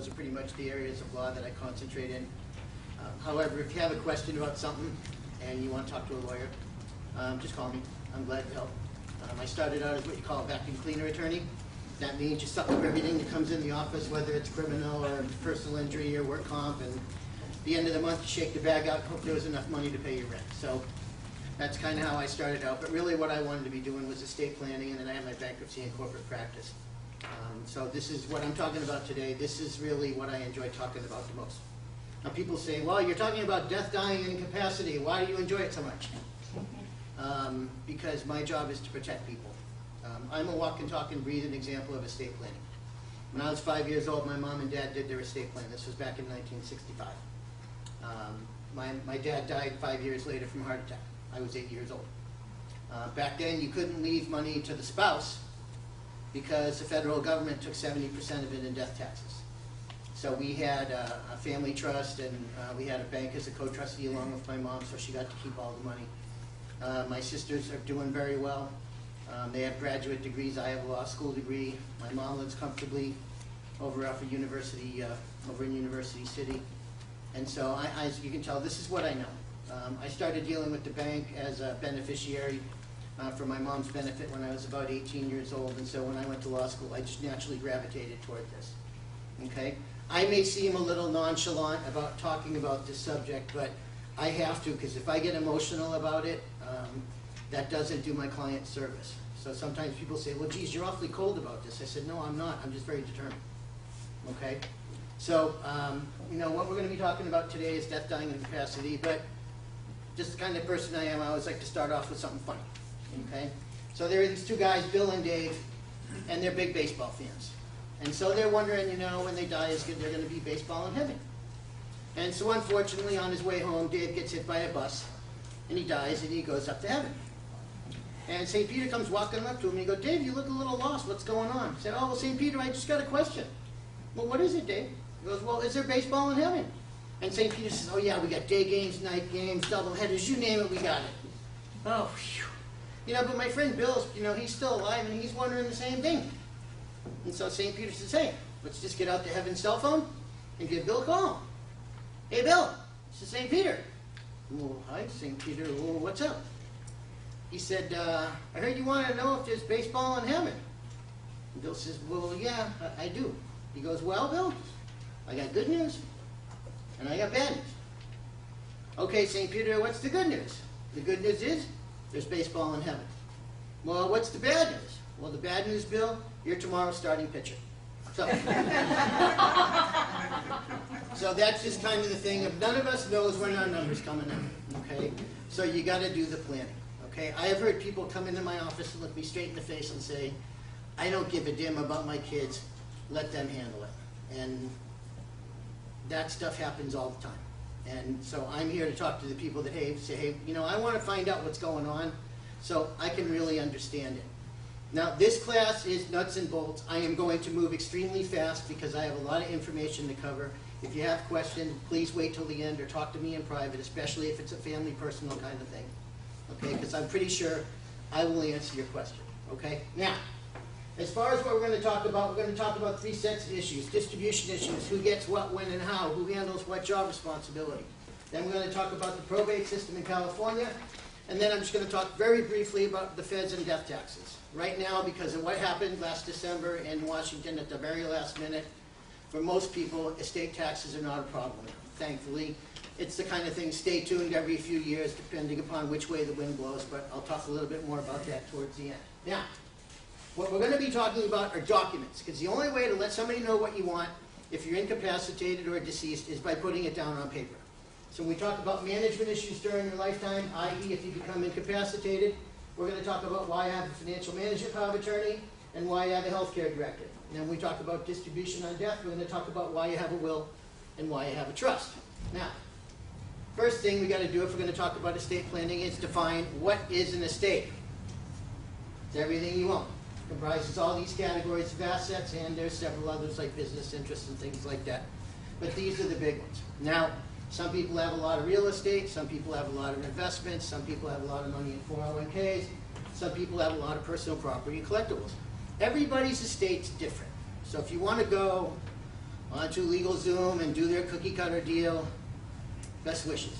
those are pretty much the areas of law that I concentrate in. However, if you have a question about something and you want to talk to a lawyer, just call me. I'm glad to help. I started out as what you call a vacuum cleaner attorney. That means you suck up everything that comes in the office, whether it's criminal or personal injury or work comp, and at the end of the month you shake the bag out and hope there was enough money to pay your rent. So that's kind of how I started out. But really what I wanted to be doing was estate planning, and then I had my bankruptcy and corporate practice. So this is what I'm talking about today. This is really what I enjoy talking about the most. Now people say, well, you're talking about death, dying, and incapacity. Why do you enjoy it so much? Because my job is to protect people. I'm a walk and talk and breathe an example of estate planning. When I was 5 years old, my mom and dad did their estate plan. This was back in 1965. My dad died 5 years later from a heart attack. I was 8 years old. Back then, you couldn't leave money to the spouse because the federal government took 70% of it in death taxes. So we had a family trust, and we had a bank as a co-trustee along with my mom, so she got to keep all the money. My sisters are doing very well. They have graduate degrees. I have a law school degree. My mom lives comfortably over off of University, over in University City. And so, as you can tell, this is what I know. I started dealing with the bank as a beneficiary for my mom's benefit when I was about 18 years old. And so when I went to law school, I just naturally gravitated toward this. Okay? I may seem a little nonchalant about talking about this subject, but I have to, because if I get emotional about it, that doesn't do my client service. So sometimes people say, well, geez, you're awfully cold about this. I said, no, I'm not. I'm just very determined. Okay? So, you know, what we're going to be talking about today is death, dying, and incapacity, but just the kind of person I am, I always like to start off with something funny. Okay? So there are these two guys, Bill and Dave, and they're big baseball fans. And so they're wondering, you know, when they die, they're going to be baseball in heaven. And so unfortunately, on his way home, Dave gets hit by a bus, and he dies, and he goes up to heaven. And St. Peter comes walking up to him, and he goes, Dave, you look a little lost. What's going on? He said, oh, well, St. Peter, I just got a question. Well, what is it, Dave? He goes, well, is there baseball in heaven? And St. Peter says, oh, yeah, we got day games, night games, doubleheaders, you name it, we got it. Oh, phew. You know, but my friend Bill, you know, he's still alive, and he's wondering the same thing. And so St. Peter says, hey, let's just get out to heaven's cell phone and give Bill a call. Hey, Bill, this is St. Peter. Well, hi, St. Peter. Well, what's up? He said, I heard you want to know if there's baseball in heaven. And Bill says, well, yeah, I do. He goes, well, Bill, I got good news, and I got bad news. Okay, St. Peter, what's the good news? The good news is there's baseball in heaven. Well, what's the bad news? Well, the bad news, Bill, you're tomorrow's starting pitcher. So, so that's just kind of the thing. If none of us knows when our number's coming in, okay? So you got to do the planning, okay? I have heard people come into my office and look me straight in the face and say, I don't give a damn about my kids. Let them handle it. And that stuff happens all the time. And so I'm here to talk to the people that say, hey, you know, I want to find out what's going on so I can really understand it. Now, this class is nuts and bolts. I am going to move extremely fast because I have a lot of information to cover. If you have questions, please wait till the end or talk to me in private, especially if it's a family, personal kind of thing. Okay, because I'm pretty sure I will answer your question. Okay? Now, as far as what we're going to talk about, we're going to talk about 3 sets of issues. Distribution issues, who gets what, when, and how, who handles what job responsibility. Then we're going to talk about the probate system in California. And then I'm just going to talk very briefly about the feds and death taxes. Right now, because of what happened last December in Washington at the very last minute, for most people, estate taxes are not a problem, thankfully. It's the kind of thing, stay tuned every few years, depending upon which way the wind blows, but I'll talk a little bit more about that towards the end. Now, what we're going to be talking about are documents, because the only way to let somebody know what you want, if you're incapacitated or deceased, is by putting it down on paper. So when we talk about management issues during your lifetime, i.e. if you become incapacitated, we're going to talk about why you have a financial management power of attorney and why you have a healthcare director. And then when we talk about distribution on death, we're going to talk about why you have a will and why you have a trust. Now, first thing we got to do if we're going to talk about estate planning is define what is an estate. It's everything you own. It comprises all these categories of assets, and there's several others like business interests and things like that. But these are the big ones. Now, some people have a lot of real estate, some people have a lot of investments, some people have a lot of money in 401ks, some people have a lot of personal property and collectibles. Everybody's estate's different. So if you want to go onto LegalZoom and do their cookie cutter deal. Best wishes.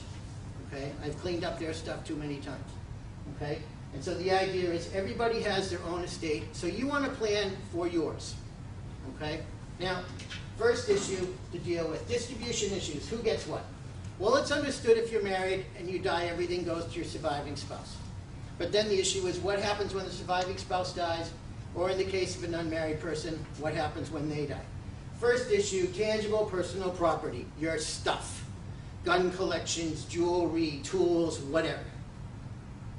Okay? I've cleaned up their stuff too many times. Okay? And so the idea is everybody has their own estate, so you want to plan for yours. Okay? Now, first issue to deal with, distribution issues. Who gets what? Well, it's understood if you're married and you die, everything goes to your surviving spouse. But then the issue is what happens when the surviving spouse dies, or in the case of an unmarried person, what happens when they die? First issue, tangible personal property, your stuff. Gun collections, jewelry, tools, whatever.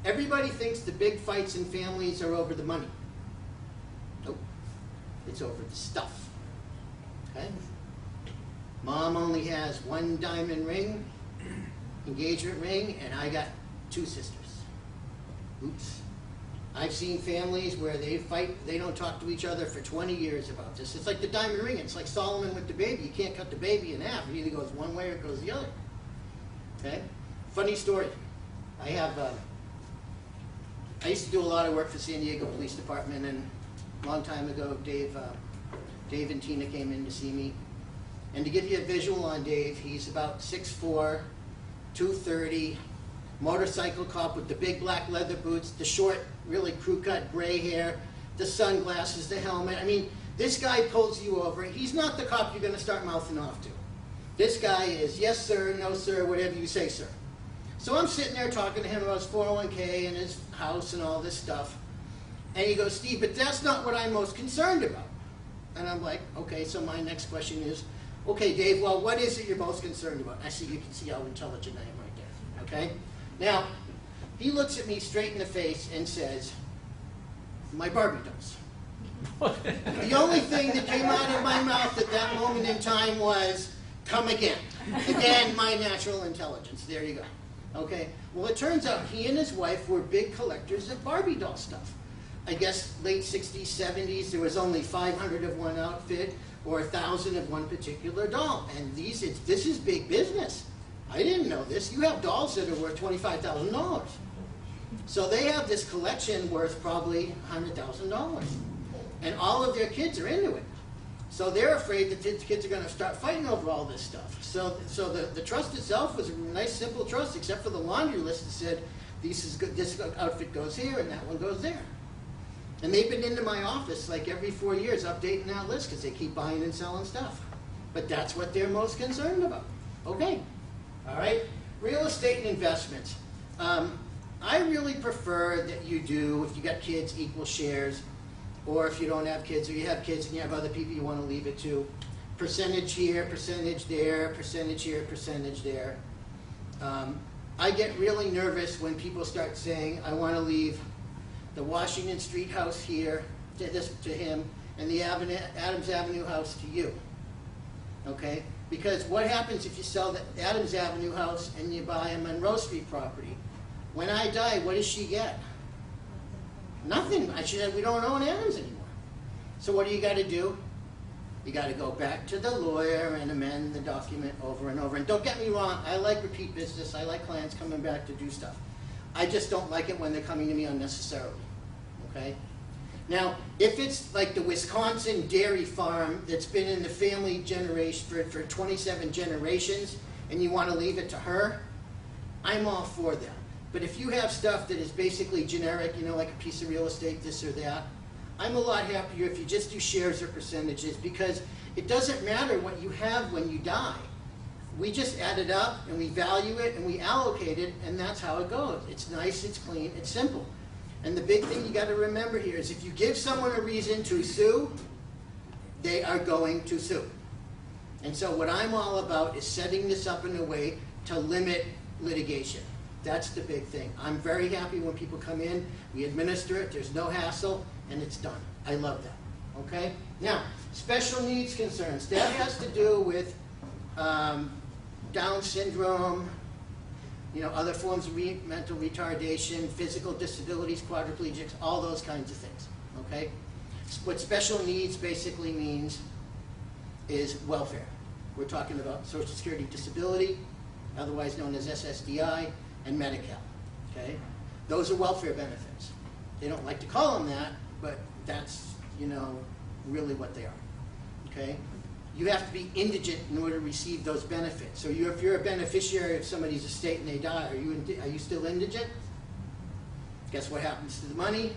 Everybody thinks the big fights in families are over the money. Nope. It's over the stuff. Okay? Mom only has one diamond ring, engagement ring, and I got 2 sisters. Oops. I've seen families where they fight, they don't talk to each other for 20 years about this. It's like the diamond ring. It's like Solomon with the baby. You can't cut the baby in half. It either goes one way or it goes the other. Okay? Funny story. I used to do a lot of work for San Diego Police Department, and a long time ago, Dave and Tina came in to see me. And to give you a visual on Dave, he's about 6'4", 230, motorcycle cop with the big black leather boots, the short, really crew-cut gray hair, the sunglasses, the helmet. I mean, this guy pulls you over. He's not the cop you're going to start mouthing off to. This guy is yes, sir, no, sir, whatever you say, sir. So I'm sitting there talking to him about his 401k and his house and all this stuff. And he goes, Steve, but that's not what I'm most concerned about. And I'm like, okay, so my next question is, okay, Dave, well, what is it you're most concerned about? I see, you can see how intelligent I am right there, okay? Now, he looks at me straight in the face and says, my Barbie dolls. The only thing that came out of my mouth at that moment in time was, come again. Again, my natural intelligence. There you go. Okay? Well, it turns out he and his wife were big collectors of Barbie doll stuff. I guess late 60s, 70s, there was only 500 of one outfit or 1,000 of one particular doll. And this is big business. I didn't know this. You have dolls that are worth $25,000. So they have this collection worth probably $100,000. And all of their kids are into it. So they're afraid that the kids are going to start fighting over all this stuff. So the trust itself was a nice, simple trust, except for the laundry list that said, this outfit goes here and that one goes there. And they've been into my office like every 4 years updating that list because they keep buying and selling stuff. But that's what they're most concerned about. Okay. All right. Real estate and investments. I really prefer that you do, if you got kids, equal shares. Or if you don't have kids, or you have kids and you have other people you want to leave it to. Percentage here, percentage there, percentage here, percentage there. I get really nervous when people start saying, I want to leave the Washington Street house here to him, and the Adams Avenue house to you. Okay? Because what happens if you sell the Adams Avenue house and you buy a Monroe Street property? When I die, what does she get? Nothing. We don't own Adams anymore. So what do you got to do? You got to go back to the lawyer and amend the document over and over. And don't get me wrong, I like repeat business. I like clients coming back to do stuff. I just don't like it when they're coming to me unnecessarily. Okay? Now, if it's like the Wisconsin dairy farm that's been in the family generation for 27 generations and you want to leave it to her, I'm all for that. But if you have stuff that is basically generic, you know, like a piece of real estate, this or that, I'm a lot happier if you just do shares or percentages because it doesn't matter what you have when you die. We just add it up and we value it and we allocate it and that's how it goes. It's nice, it's clean, it's simple. And the big thing you got to remember here is if you give someone a reason to sue, they are going to sue. And so what I'm all about is setting this up in a way to limit litigation. That's the big thing. I'm very happy when people come in, we administer it, there's no hassle, and it's done. I love that. Okay? Now, special needs concerns. That has to do with Down syndrome, you know, other forms of mental retardation, physical disabilities, quadriplegics, all those kinds of things. Okay? What special needs basically means is welfare. We're talking about Social Security disability, otherwise known as SSDI, and Medi-Cal, okay? Those are welfare benefits. They don't like to call them that, but that's, you know, really what they are, okay? you have to be indigent in order to receive those benefits. So if you're a beneficiary of somebody's estate and they die, are you still indigent? Guess what happens to the money?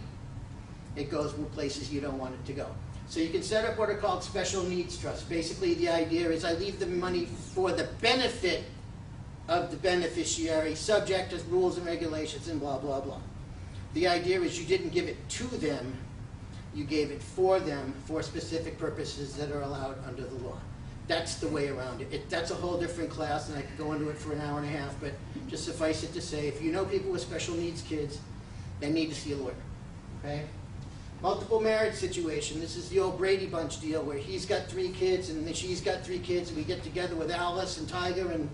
It goes places you don't want it to go. So you can set up what are called special needs trusts. Basically the idea is I leave the money for the benefit of the beneficiary, subject to rules and regulations and blah, blah, blah. The idea is you didn't give it to them, you gave it for them for specific purposes that are allowed under the law. That's the way around it. That's a whole different class, and I could go into it for an hour and a half, but just suffice it to say, if you know people with special needs kids, they need to see a lawyer, okay? Multiple marriage situation. This is the old Brady Bunch deal where he's got 3 kids and she's got 3 kids, and we get together with Alice and Tiger and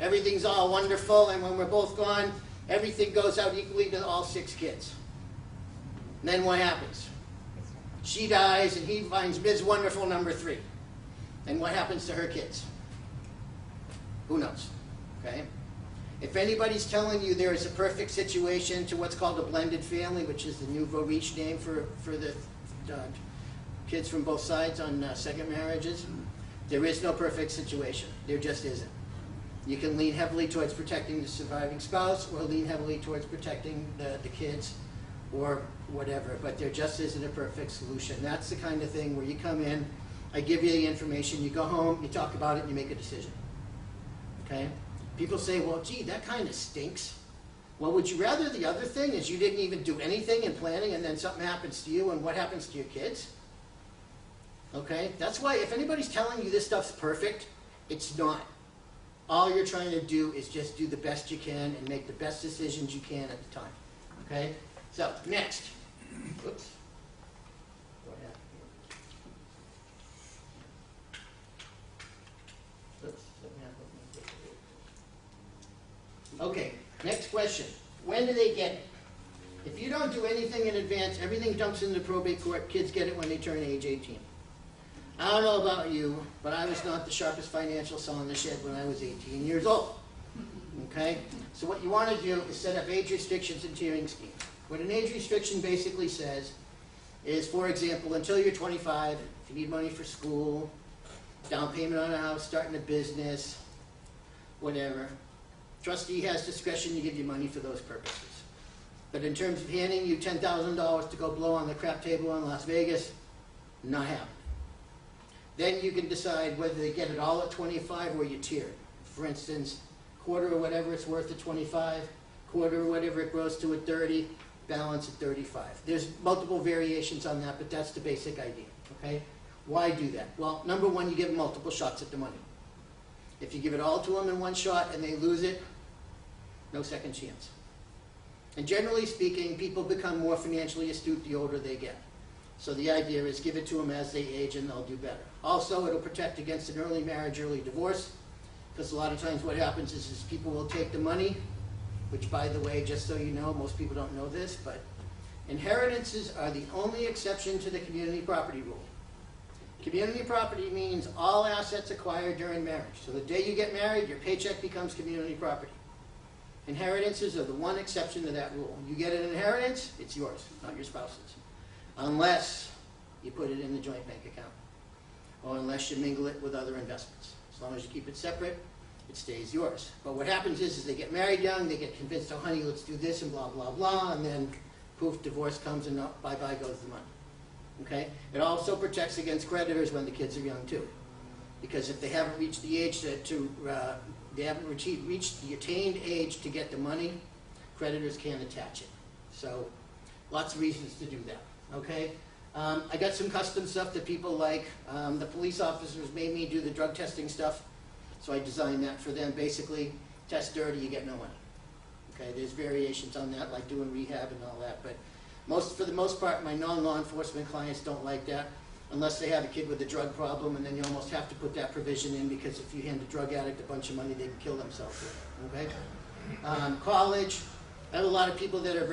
everything's all wonderful, and when we're both gone, everything goes out equally to all 6 kids. And then what happens? She dies and he finds Ms. Wonderful number 3. And what happens to her kids? Who knows? Okay? If anybody's telling you there is a perfect situation to what's called a blended family, which is the nouveau riche name for the kids from both sides on second marriages, there is no perfect situation. There just isn't. You can lean heavily towards protecting the surviving spouse or lean heavily towards protecting the kids or whatever, but there just isn't a perfect solution. That's the kind of thing where you come in, I give you the information, you go home, you talk about it, and you make a decision. Okay? People say, well, gee, that kind of stinks. Well, would you rather the other thing is you didn't even do anything in planning and then something happens to you, and what happens to your kids? Okay? That's why if anybody's telling you this stuff's perfect, it's not. All you're trying to do is just do the best you can and make the best decisions you can at the time. Okay? So, next. Oops. What happened here? Oops. Okay, next question. When do they get it? If you don't do anything in advance, everything dumps into probate court, kids get it when they turn age 18. I don't know about you, but I was not the sharpest financial saw in the shed when I was 18 years old. Okay? So what you want to do is set up age restrictions and tiering schemes. What an age restriction basically says is, for example, until you're 25, if you need money for school, down payment on a house, starting a business, whatever, trustee has discretion to give you money for those purposes. But in terms of handing you $10,000 to go blow on the crap table in Las Vegas, not happening. Then you can decide whether they get it all at 25 or you tier it. For instance, quarter or whatever it's worth at 25, quarter or whatever it grows to at 30, balance at 35. There's multiple variations on that, but that's the basic idea, okay? Why do that? Well, number one, you give them multiple shots at the money. If you give it all to them in one shot and they lose it, no second chance. And generally speaking, people become more financially astute the older they get. So the idea is give it to them as they age and they'll do better. Also, it'll protect against an early marriage, early divorce, because a lot of times what happens is people will take the money, which, by the way, just so you know, most people don't know this, but inheritances are the only exception to the community property rule. Community property means all assets acquired during marriage. So the day you get married, your paycheck becomes community property. Inheritances are the one exception to that rule. You get an inheritance, it's yours, not your spouse's. Unless you put it in the joint bank account, or unless you mingle it with other investments. As long as you keep it separate, it stays yours. But what happens is they get married young, they get convinced, oh honey, let's do this and blah, blah, blah, and then poof, divorce comes and bye-bye goes the money. Okay? It also protects against creditors when the kids are young too. Because if they haven't reached the age they haven't reached the attained age to get the money, creditors can't attach it. So lots of reasons to do that. Okay? I got some custom stuff that people like. The police officers made me do the drug testing stuff, so I designed that for them. Basically, test dirty, you get no money. Okay? There's variations on that, like doing rehab and all that, but for the most part, my non-law enforcement clients don't like that, unless they have a kid with a drug problem, and then you almost have to put that provision in, because if you hand a drug addict a bunch of money, they can kill themselves with it. Okay? College, I have a lot of people that are